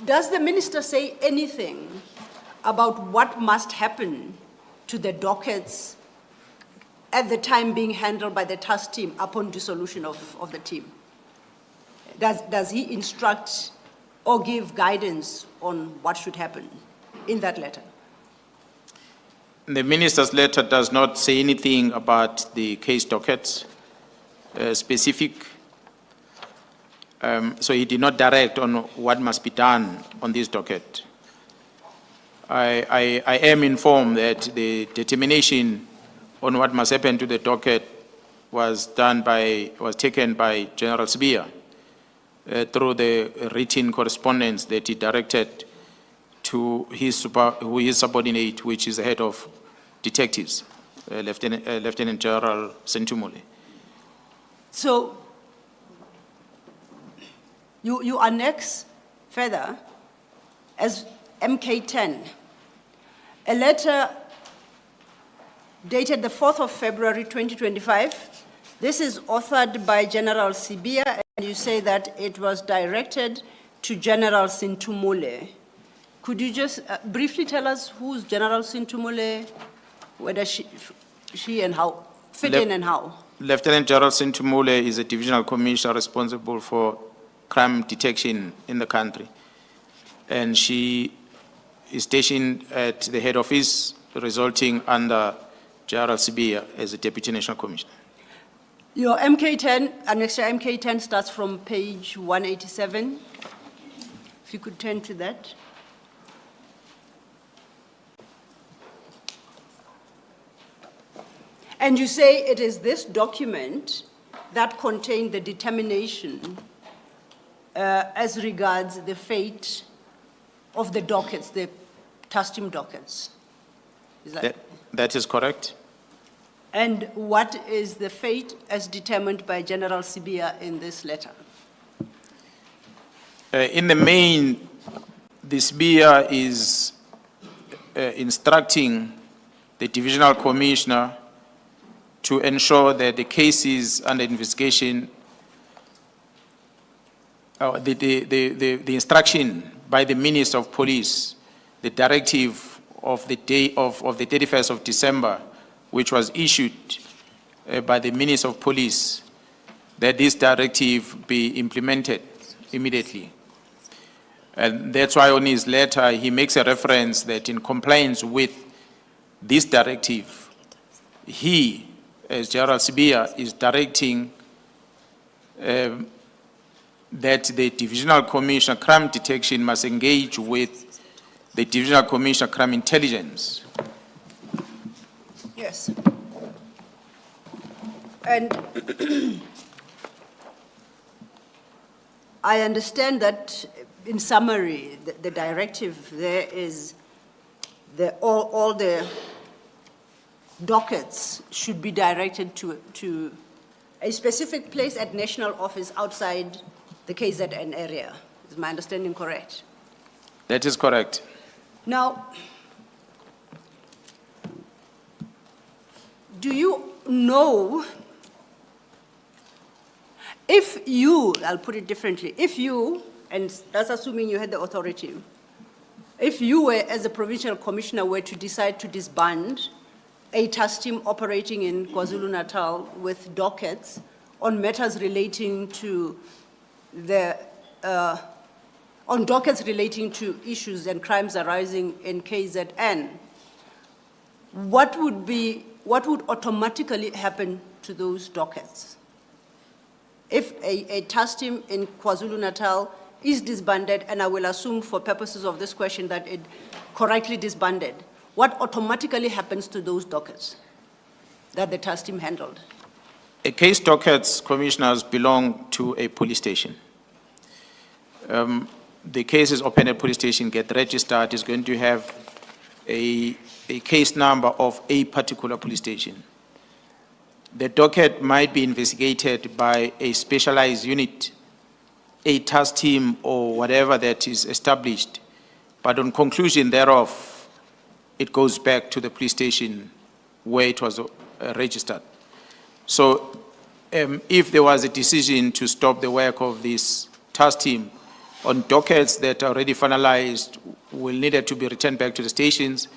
does the minister say anything about what must happen to the dockets at the time being handled by the task team upon dissolution of the team? Does he instruct or give guidance on what should happen in that letter? The minister's letter does not say anything about the case dockets specific. So he did not direct on what must be done on this docket. I am informed that the determination on what must happen to the docket was taken by General Sibiya through the written correspondence that he directed to his subordinate, which is the head of detectives, Lieutenant General Sentumule. So you annex further as MK10, a letter dated the 4th of February 2025. This is authored by General Sibiya, and you say that it was directed to General Sentumule. Could you just briefly tell us who's General Sentumule, whether she and how, fit in and how? Lieutenant General Sentumule is a divisional commissioner responsible for crime detection in the country. And she is stationed at the head office, resulting under General Sibiya as a Deputy National Commissioner. Your MK10, Annexure MK10 starts from page 187. If you could turn to that. And you say it is this document that contained the determination as regards the fate of the dockets, the task team dockets. Is that is correct. And what is the fate as determined by General Sibiya in this letter? In the main, the Sibiya is instructing the divisional commissioner to ensure that the cases under investigation, the instruction by the Minister of Police, the directive of the day of the 31st of December, which was issued by the Minister of Police, that this directive be implemented immediately. And that's why on his letter, he makes a reference that in compliance with this directive, he, as General Sibiya, is directing that the Divisional Commissioner Crime Detection must engage with the Divisional Commissioner Crime Intelligence. Yes. And I understand that, in summary, the directive there is all the dockets should be directed to a specific place at national office outside the KZN area. Is my understanding correct? That is correct. Now, do you know if you, I'll put it differently, if you, and that's assuming you had the authority, if you were, as a provincial commissioner, were to decide to disband a task team operating in KwaZulu-Natal with dockets on matters relating to on dockets relating to issues and crimes arising in KZN, what would automatically happen to those dockets? If a task team in KwaZulu-Natal is disbanded, and I will assume for purposes of this question that it correctly disbanded, what automatically happens to those dockets that the task team handled? A case dockets, commissioners, belong to a police station. The cases open at police station get registered is going to have a case number of a particular police station. The docket might be investigated by a specialized unit, a task team, or whatever that is established. But on conclusion thereof, it goes back to the police station where it was registered. So if there was a decision to stop the work of this task team On dockets that are already finalized will need to be returned back to the stations,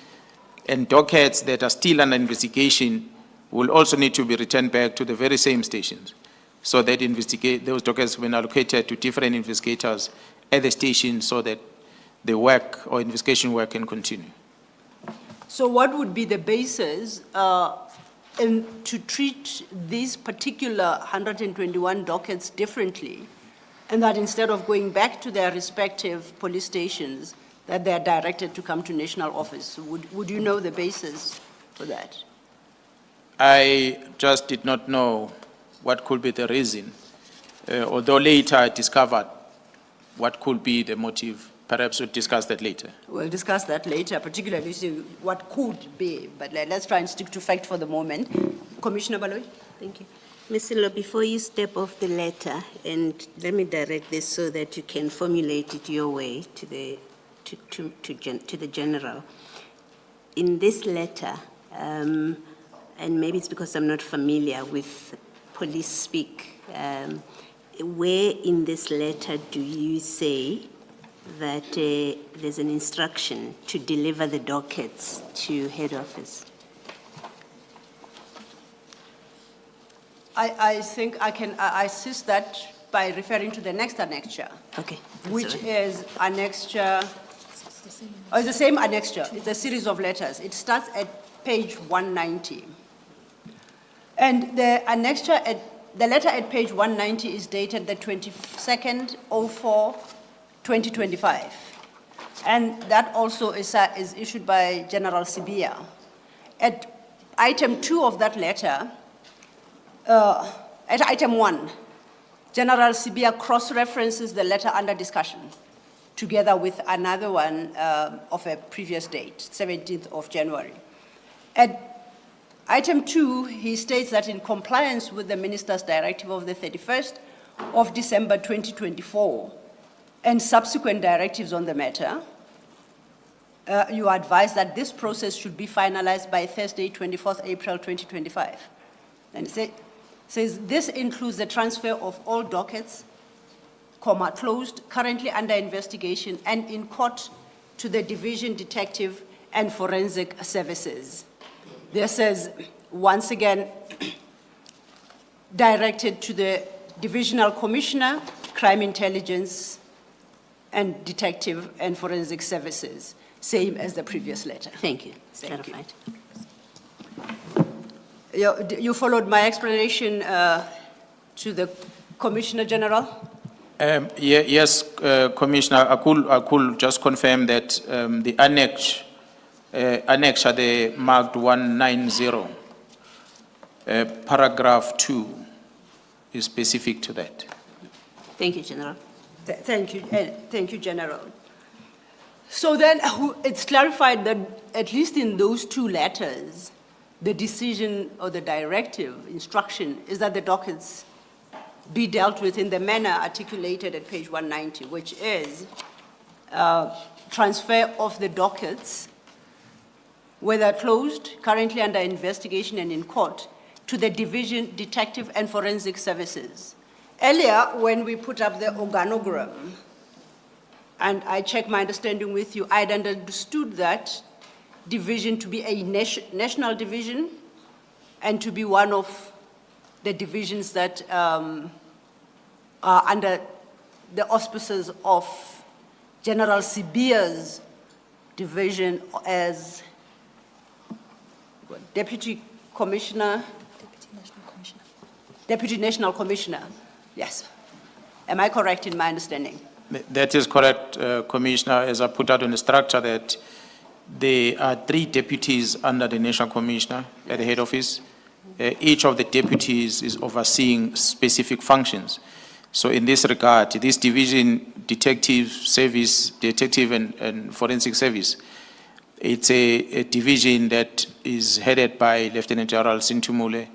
and dockets that are still under investigation will also need to be returned back to the very same stations. So that those dockets have been allocated to different investigators at the station so that the work or investigation work can continue. So what would be the basis to treat these particular 121 dockets differently, and that instead of going back to their respective police stations, that they are directed to come to national office? Would you know the basis for that? I just did not know what could be the reason, although later I discovered what could be the motive. Perhaps we'll discuss that later. We'll discuss that later, particularly what could be, but let's try and stick to fact for the moment. Commissioner Baloyi? Thank you. Mr. Law, before you step off the letter, and let me direct this so that you can formulate it your way to the general. In this letter, and maybe it's because I'm not familiar with police speak, where in this letter do you say that there's an instruction to deliver the dockets to head office? I think I can assist that by referring to the next annexure. Okay. Which is annexure, it's the same annexure, it's a series of letters. It starts at page 190. And the annexure, the letter at page 190 is dated the 22nd of 2025. And that also is issued by General Sibia. At item 2 of that letter, at item 1, General Sibia cross-references the letter under discussion together with another one of a previous date, 17th of January. At item 2, he states that in compliance with the Minister's Directive of the 31st of December 2024 and subsequent directives on the matter, you advise that this process should be finalized by Thursday, 24th April 2025. And it says this includes the transfer of all dockets, closed, currently under investigation, and in court to the Division Detective and Forensic Services. This is, once again, directed to the Divisional Commissioner, Crime Intelligence, and Detective and Forensic Services, same as the previous letter. Thank you. Thank you. Clarified. You followed my explanation to the Commissioner General? Yes, Commissioner, I could just confirm that the annex the marked 190, paragraph 2 is specific to that. Thank you, General. Thank you, General. So then it's clarified that at least in those 2 letters, the decision or the directive instruction is that the dockets be dealt with in the manner articulated at page 190, which is transfer of the dockets, whether closed, currently under investigation and in court, to the Division Detective and Forensic Services. Earlier, when we put up the organogram, and I checked my understanding with you, I'd understood that division to be a national division and to be one of the divisions that are under the auspices of General Sibia's division as Deputy Commissioner? Deputy National Commissioner, yes. Am I correct in my understanding? That is correct, Commissioner, as I put out in the structure that there are 3 deputies under the National Commissioner at the head office. Each of the deputies is overseeing specific functions. So in this regard, this division, detective and forensic service, it's a division that is headed by Lieutenant General Sintumule,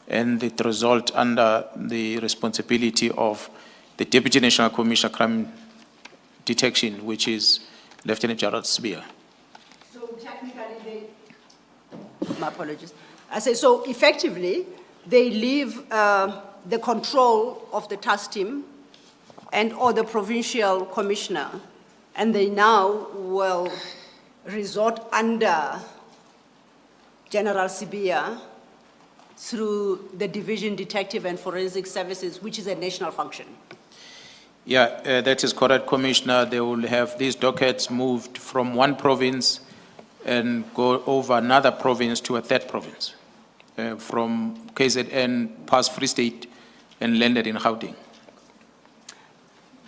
and it results under the responsibility of the Deputy National Commissioner Crime Detection, which is Lieutenant General Sibia. So technically my apologies. I say, so effectively, they leave the control of the task team and/or the provincial commissioner, and they now will resort under General Sibia through the Division Detective and Forensic Services, which is a national function. Yeah, that is correct, Commissioner. They will have these dockets moved from one province and go over another province to a third province, from KZN past Free State and landed in Gauteng.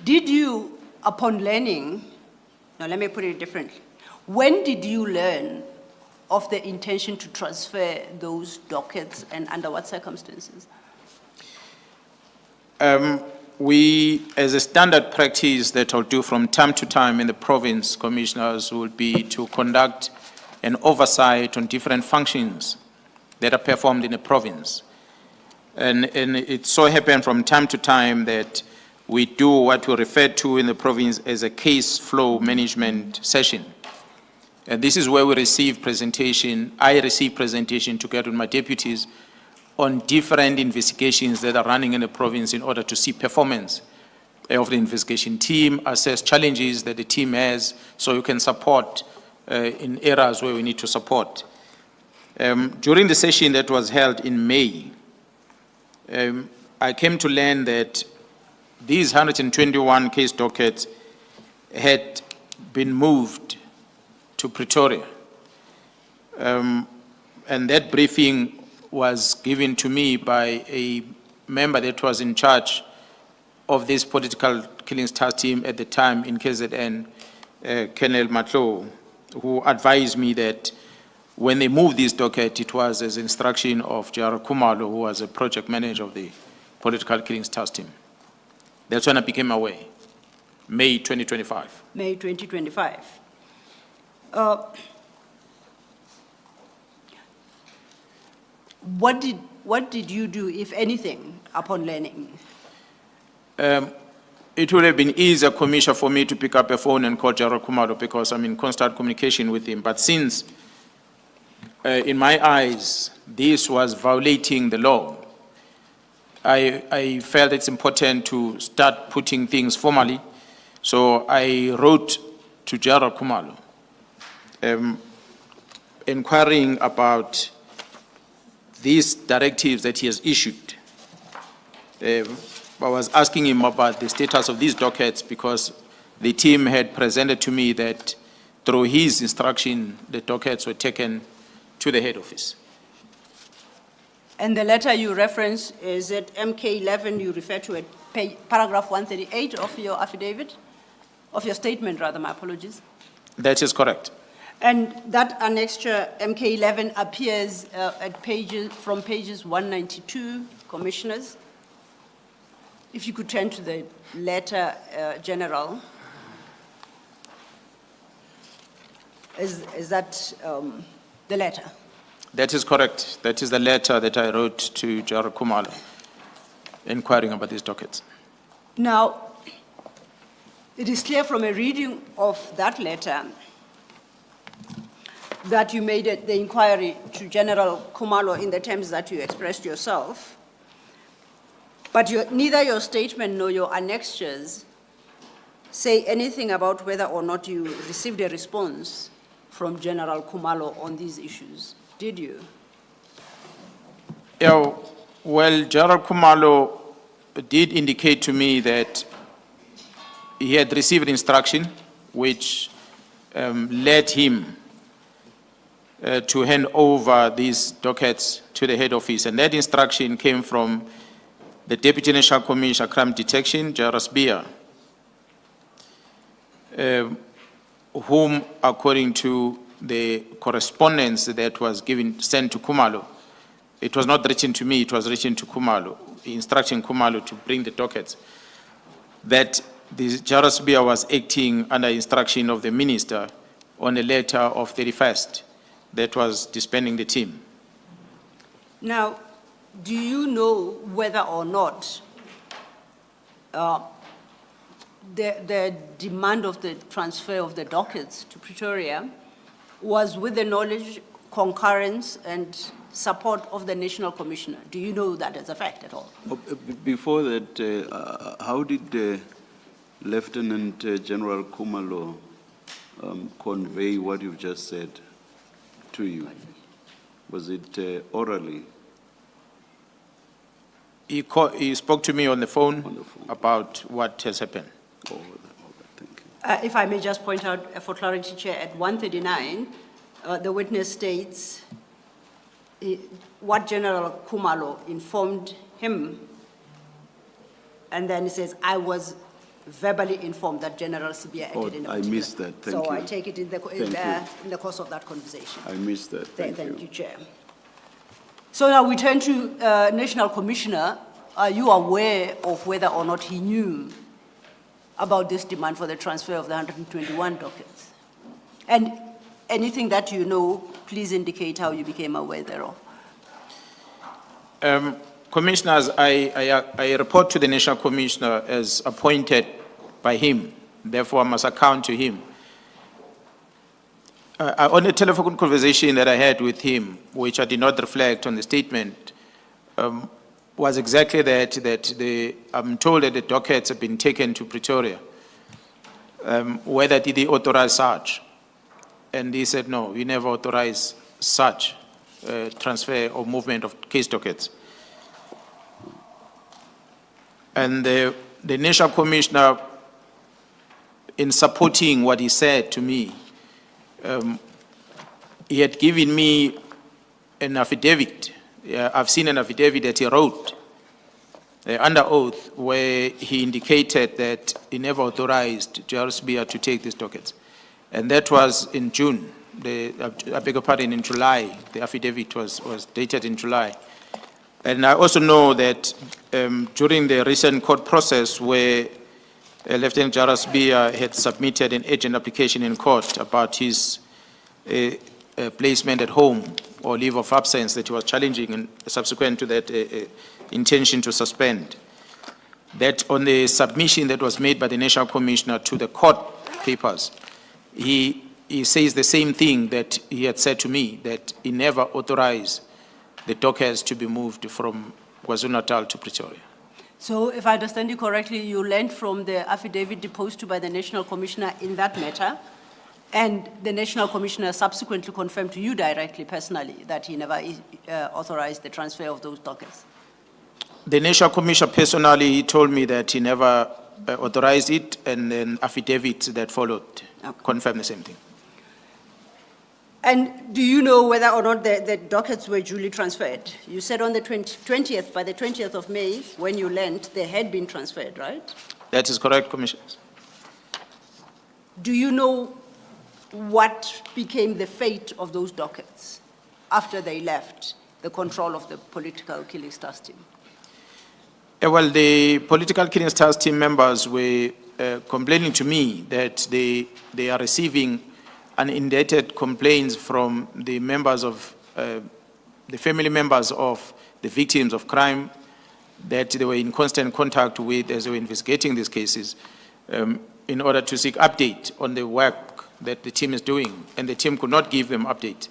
Did you, upon learning, now let me put it differently, when did you learn of the intention to transfer those dockets and under what circumstances? We, as a standard practice that I'll do from time to time in the province, commissioners, would be to conduct an oversight on different functions that are performed in a province. And it so happened from time to time that we do what we refer to in the province as a case flow management session. And this is where we receive presentation, I receive presentation together with my deputies on different investigations that are running in the province in order to see performance of the investigation team, assess challenges that the team has, so you can support in areas where we need to support. During the session that was held in May, I came to learn that these 121 case dockets had been moved to Pretoria. And that briefing was given to me by a member that was in charge of this political killings task team at the time in KZN, Colonel Matlo, who advised me that when they moved this docket, it was as instruction of J.R. Khumalo, who was a project manager of the political killings task team. That's when I became aware, May 2025. May 2025. What did you do, if anything, upon learning? It would have been easier, Commissioner, for me to pick up a phone and call J.R. Khumalo because I'm in constant communication with him. But since, in my eyes, this was violating the law, I felt it's important to start putting things formally. So I wrote to J.R. Khumalo, inquiring about these directives that he has issued. I was asking him about the status of these dockets because the team had presented to me that through his instruction, the dockets were taken to the head office. And the letter you reference is at MK11, you refer to it, paragraph 138 of your affidavit, of your statement rather, my apologies. That is correct. And that annexure, MK11, appears at from pages 192, Commissioners. If you could turn to the letter, General. Is that the letter? That is correct. That is the letter that I wrote to J.R. Khumalo, inquiring about these dockets. Now, it is clear from a reading of that letter that you made the inquiry to General Khumalo in the terms that you expressed yourself, but neither your statement nor your annexures say anything about whether or not you received a response from General Khumalo on these issues, did you? Yeah, well, General Khumalo did indicate to me that he had received instruction which led him to hand over these dockets to the head office. And that instruction came from the Deputy National Commissioner Crime Detection, J.R. Sibia, whom, according to the correspondence that was sent to Khumalo, it was not written to me, it was written to Khumalo, instructing Khumalo to bring the dockets, that the J.R. Sibia was acting under instruction of the minister on a letter of 31st that was disbanding the team. Now, do you know whether or not the demand of the transfer of the dockets to Pretoria was with the knowledge, concurrence, and support of the National Commissioner? Do you know that as a fact at all? Before that, how did Lieutenant General Khumalo convey what you've just said to you? Was it orally? He spoke to me on the phone On the phone. about what has happened. Oh, all right, thank you. If I may just point out, for clarity, Chair, at 139, the witness states what General Khumalo informed him, and then he says, I was verbally informed that General Sibia acted in a I particular. missed that. Thank So you. I take it in the course of that conversation. I missed that. Thank you. Chair. So now we turn to National Commissioner. Are you aware of whether or not he knew about this demand for the transfer of the 121 dockets? And anything that you know, please indicate how you became aware thereof. Commissioners, I report to the National Commissioner as appointed by him. Therefore, I must account to him. On a telephone conversation that I had with him, which I did not reflect on the statement, was exactly that I'm told that the dockets have been taken to Pretoria. Whether did he authorize such? And he said, no, we never authorized such transfer or movement of case dockets. And the National Commissioner, in supporting what he said to me, he had given me an affidavit. I've seen an affidavit that he wrote under oath where he indicated that he never authorized JRSBR to take these dockets. And that was in June. I beg your pardon, in July. The affidavit was dated in July. And I also know that during the recent court process where Lieutenant JRSBR had submitted an urgent application in court about his placement at home or leave of absence that he was challenging, and subsequent to that intention to suspend, that on the submission that was made by the National Commissioner to the court papers, he says the same thing that he had said to me, that he never authorized the dockets to be moved from KwaZulu-Natal to Pretoria. So if I understand you correctly, you learned from the affidavit deposed by the National Commissioner in that matter, and the National Commissioner subsequently confirmed to you directly, personally, that he never authorized the transfer of those dockets. The National Commissioner personally told me that he never authorized it, and then affidavits that followed confirmed the same thing. And do you know whether or not the dockets were duly transferred? You said on the 20th, by the 20th of May, when you learned, they had been transferred, right? That is correct, Commissioners. Do you know what became the fate of those dockets after they left the control of the political killing stars team? Well, the political killing stars team members were complaining to me that they are receiving unindicted complaints from the members of, the family members of the victims of crime that they were in constant contact with as they were investigating these cases, in order to seek update on the work that the team is doing. And the team could not give them update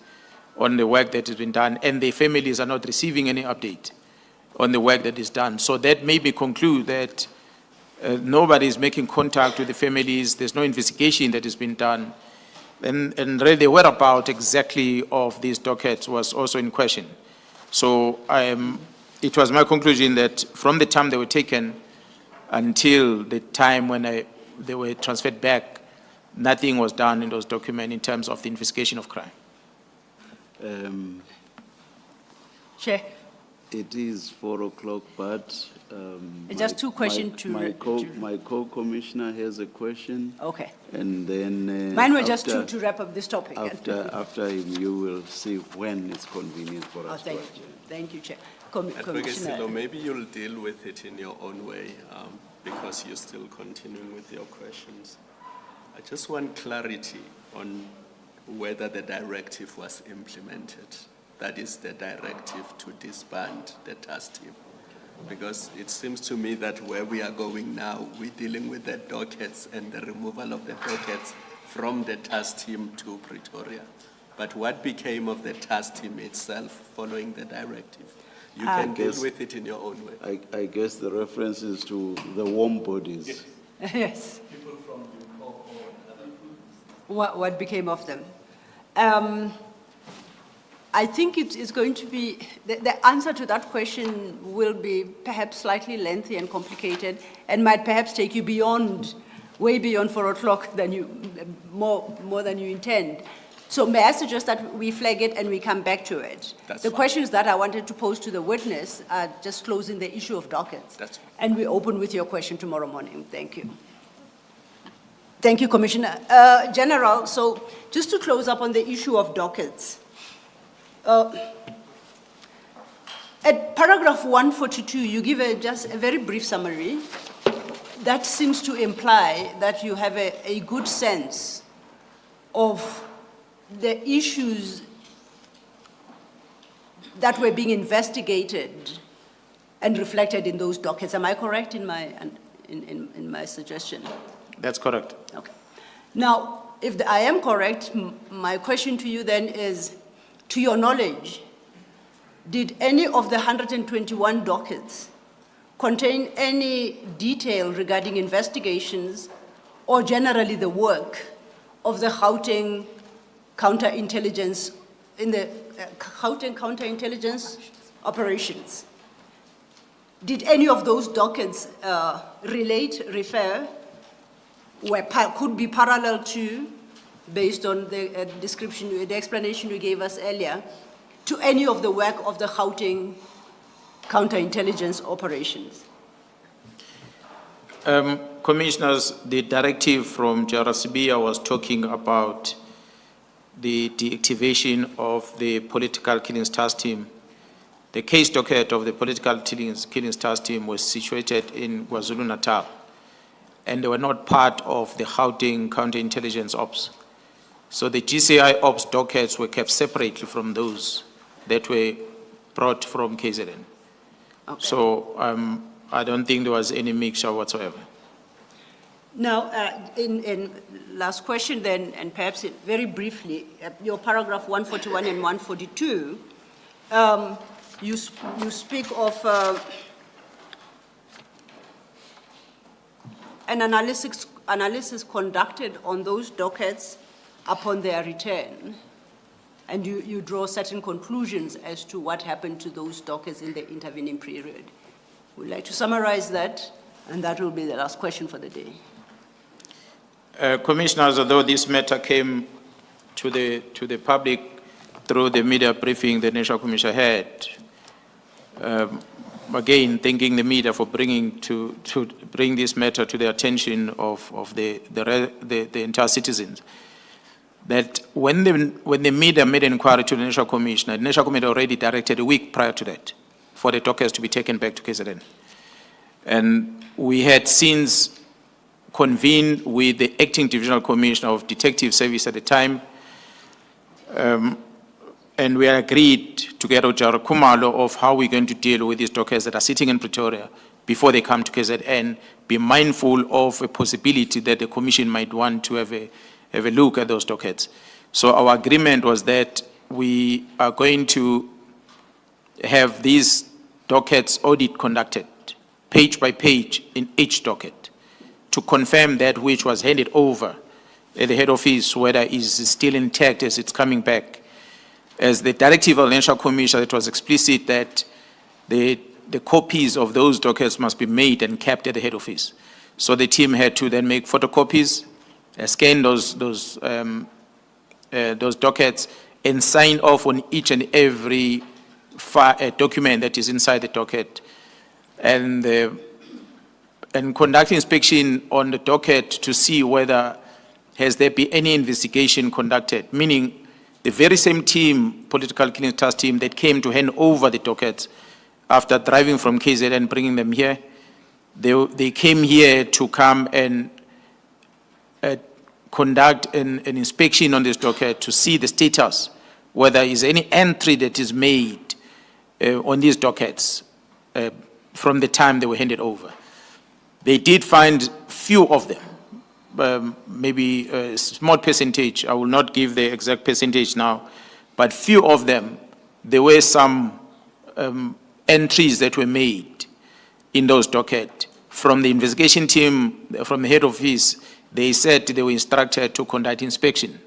on the work that has been done, and the families are not receiving any update on the work that is done. So that made me conclude that nobody is making contact with the families, there's no investigation that has been done, and really the whereabouts exactly of these dockets was also in question. So it was my conclusion that from the time they were taken until the time when they were transferred back, nothing was done in those documents in terms of the investigation of crime. Chair. It is 4 o'clock, but Just two questions my co-commissioner has a question. Okay. And then Mine were just to wrap up this topic. After him, you will see when it's convenient for us. Thank you. Thank you, Chair. Commissioner, maybe you'll deal with it in your own way because you're still continuing with your questions. I just want clarity on whether the directive was implemented. That is the directive to disband the task team. Because it seems to me that where we are going now, we're dealing with the dockets and the removal of the dockets from the task team to Pretoria. But what became of the task team itself following the directive? You can deal with it in your own way. I guess the reference is to the warm bodies. Yes. What became of them? I think it's going to be, the answer to that question will be perhaps slightly lengthy and complicated and might perhaps take you way beyond 4 o'clock more than you intend. So may I suggest that we flag it and we come back to it? That's the fine. questions that I wanted to pose to the witness are just closing the issue of dockets. That's fine. And we open with your question tomorrow morning. Thank you. Thank you, Commissioner. General, so just to close up on the issue of dockets, at paragraph 142, you give just a very brief summary. That seems to imply that you have a good sense of the issues that were being investigated and reflected in those dockets. Am I correct in my suggestion? That's correct. Okay. Now, if I am correct, my question to you then is, to your knowledge, did any of the 121 dockets contain any detail regarding investigations or generally the work of the Gauteng counterintelligence in the Gauteng counterintelligence operations? Did any of those dockets refer, could be parallel to, based on the description, the explanation you gave us earlier, to any of the work of the Gauteng counterintelligence operations? Commissioners, the directive from Jarasibia was talking about the deactivation of the political killings task team. The case docket of the political killings task team was situated in KwaZulu-Natal, and they were not part of the Gauteng counterintelligence ops. So the GCI ops dockets were kept separately from those that were brought from KZN. Okay. So I don't think there was any mixture whatsoever. Now, in last question then, and perhaps very briefly, your paragraph 141 and 142, you speak of an analysis conducted on those dockets upon their return, and you draw certain conclusions as to what happened to those dockets in the intervening period. Would like to summarize that, and that will be the last question for the day. Commissioners, although this matter came to the public through the media briefing the National Commission had, again, thanking the media for bring this matter to the attention of the entire citizens, that when the media made an inquiry to the National Commission had already directed a week prior to that for the dockets to be taken back to KZN. And we had since convened with the acting divisional commissioner of detective service at the time, and we agreed together with Jaro Kumalo of how we're going to deal with these dockets that are sitting in Pretoria before they come to KZN, be mindful of a possibility that the commission might want to have a look at those dockets. So our agreement was that we are going to have these dockets audit conducted, page by page in each docket, to confirm that which was handed over at the head office, whether it is still intact as it's coming back. As the directive of the National Commission, it was explicit that the copies of those dockets must be made and kept at the head office. So the team had to then make photocopies, scan those dockets, and sign off on each and every document that is inside the docket, and conduct inspection on the docket to see whether has there been any investigation conducted, meaning the very same team, political killing task team, that came to hand over the dockets after driving from KZN and bringing them here, they came here to come and conduct an inspection on this docket to see the status, whether there is any entry that is made on these dockets from the time they were handed over. They did find few of them, maybe a small percentage. I will not give the exact percentage now, but few of them, there were some entries that were made in those dockets from the investigation team, from the head office, they said they were instructed to conduct inspection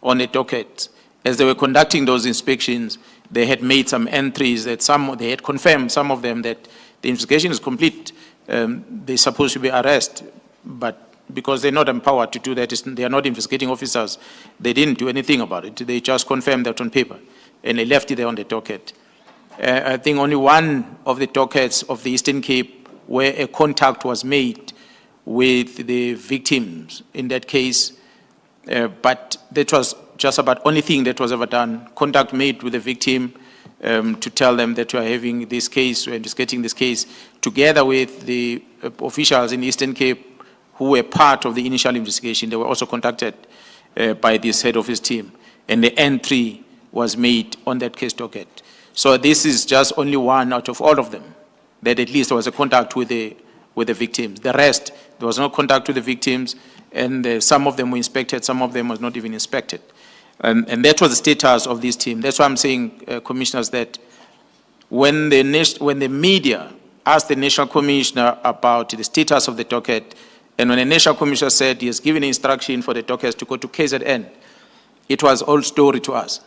on the docket. As they were conducting those inspections, they had made some entries that they had confirmed, some of them, that the investigation is complete. They're supposed to be arrested, but because they're not empowered to do that, they are not investigating officers, they didn't do anything about it. They just confirmed that on paper, and they left it there on the docket. I think only one of the dockets of the Eastern Cape where a contact was made with the victims in that case, but that was just about only thing that was ever done, contact made with the victim to tell them that we are having this case, we're investigating this case, together with the officials in Eastern Cape who were part of the initial investigation. They were also contacted by this head office team, and the entry was made on that case docket. So this is just only one out of all of them, that at least there was a contact with the victims. The rest, there was no contact with the victims, and some of them were inspected, some of them was not even inspected. And that was the status of this team. That's why I'm saying, commissioners, that when the media asked the National Commissioner about the status of the docket, and when the National Commissioner said he has given instruction for the dockets to go to KZN, it was old story to us,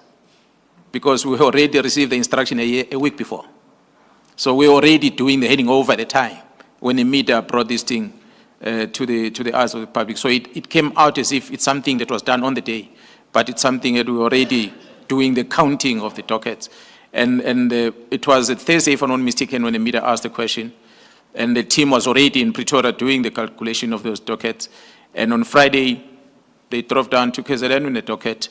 because we already received the instruction a week before. So we were already doing the heading over at the time when the media brought this thing to the eyes of the public. So it came out as if it's something that was done on the day, but it's something that we were already doing the counting of the dockets. And it was a Thursday, if I'm not mistaken, when the media asked the question, and the team was already in Pretoria doing the calculation of those dockets. And on Friday, they drove down to KZN with the docket.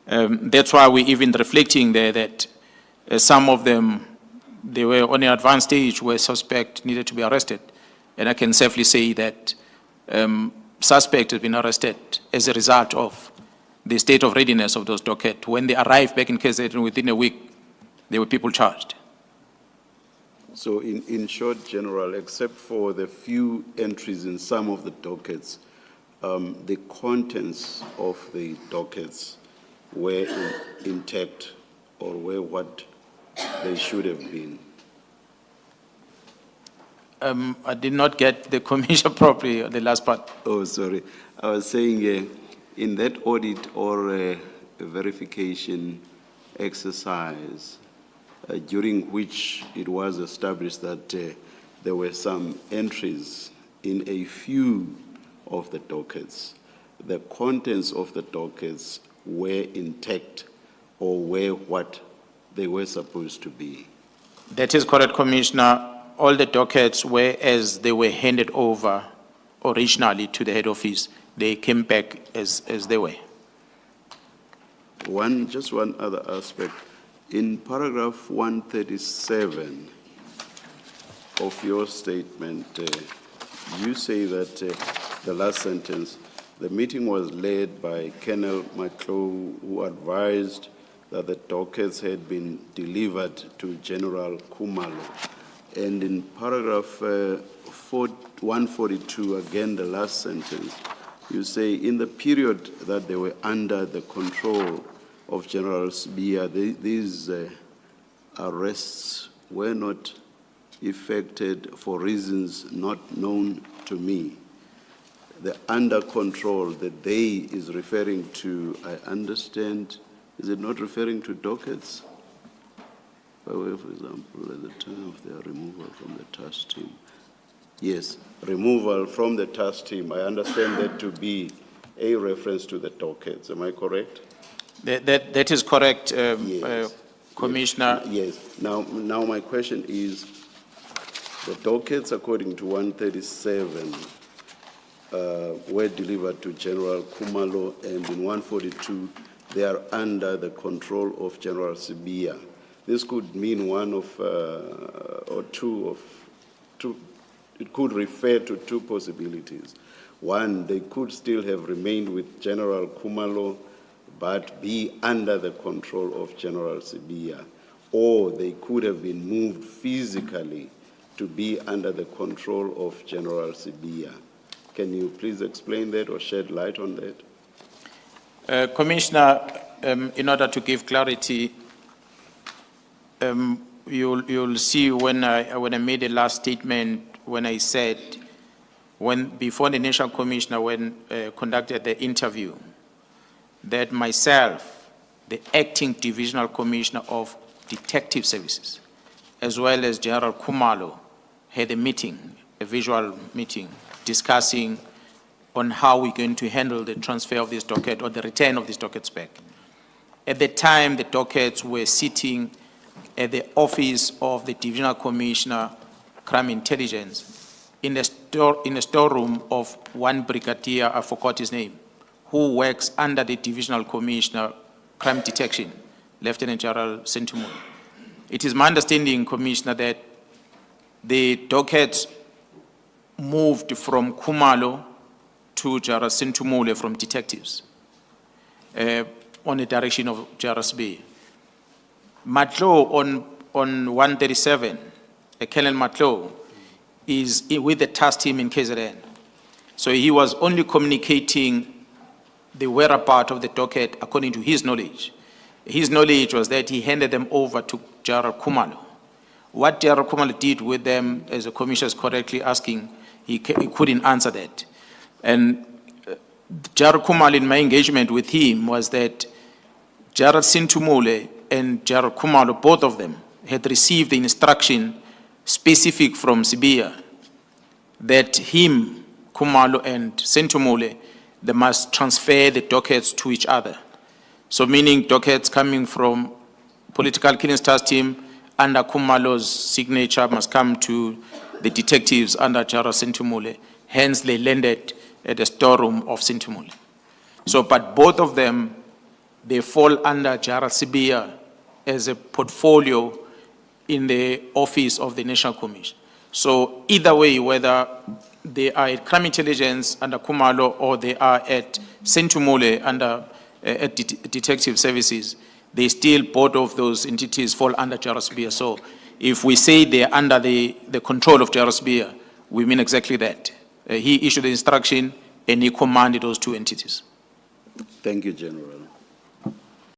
That's why we're even reflecting there that some of them, they were on an advanced stage where suspect needed to be arrested. And I can safely say that suspect has been arrested as a result of the state of readiness of those dockets. When they arrived back in KZN within a week, there were people charged. So in short, General, except for the few entries in some of the dockets, the contents of the dockets were intact or were what they should have been? I did not get the commission properly, the last part. Oh, sorry. I was saying in that audit or verification exercise, during which it was established that there were some entries in a few of the dockets, the contents of the dockets were intact or were what they were supposed to be. That is correct, Commissioner. All the dockets were as they were handed over originally to the head office. They came back as they were. Just one other aspect. In paragraph 137 of your statement, you say that the last sentence, the meeting was led by Colonel Mkhwanazi, who advised that the dockets had been delivered to General Khumalo. And in paragraph 142, again the last sentence, you say in the period that they were under the control of General Sibiya, these arrests were not effected for reasons not known to me. The under control that they is referring to, I understand, is it not referring to dockets? By way, for example, at the time of their removal from the task team. Yes, removal from the task team. I understand that to be a reference to the dockets. Am I correct? That is correct, Yes. Commissioner. Yes. Now my question is, the dockets, according to 137, were delivered to General Khumalo, and in 142, they are under the control of General Sibiya. This could mean one of, or two, it could refer to two possibilities. One, they could still have remained with General Khumalo, but be under the control of General Sibiya, or they could have been moved physically to be under the control of General Sibiya. Can you please explain that or shed light on that? Commissioner, in order to give clarity, you'll see when I made the last statement, when I said before the National Commissioner conducted the interview, that myself, the acting Divisional Commissioner of Detective Services, as well as General Khumalo, had a meeting, a visual meeting, discussing on how we're going to handle the transfer of this docket or the return of these dockets back. At the time, the dockets were sitting at the office of the Divisional Commissioner, Crime Intelligence, in a storeroom of one brigadier, I forgot his name, who works under the Divisional Commissioner, Crime Detection, Lieutenant General Sentumulu. It is my understanding, Commissioner, that the dockets moved from Khumalo to General Sentumulu from detectives on the direction of General Sibia. Matlo on 137, Colonel Matlo, is with the task team in KZN. So he was only communicating the whereabouts of the docket according to his knowledge. His knowledge was that he handed them over to General Khumalo. What General Khumalo did with them, as the Commissioner is correctly asking, he couldn't answer that. And General Khumalo, in my engagement with him, was that General Sentumulu and General Khumalo, both of them, had received the instruction specific from Sibia that him, Khumalo, and Sentumulu, they must transfer the dockets to each other. So meaning dockets coming from political killings task team under Khumalo's signature must come to the detectives under General Sentumulu. Hence, they landed at the storeroom of Sentumulu. So, but both of them, they fall under General Sibia as a portfolio in the office of the National Commission. So either way, whether they are at Crime Intelligence under Khumalo or they are at Sentumulu under Detective Services, they still, both of those entities fall under General Sibia. So if we say they are under the control of General Sibia, we mean exactly that. He issued the instruction and he commanded those two entities. Thank you, General.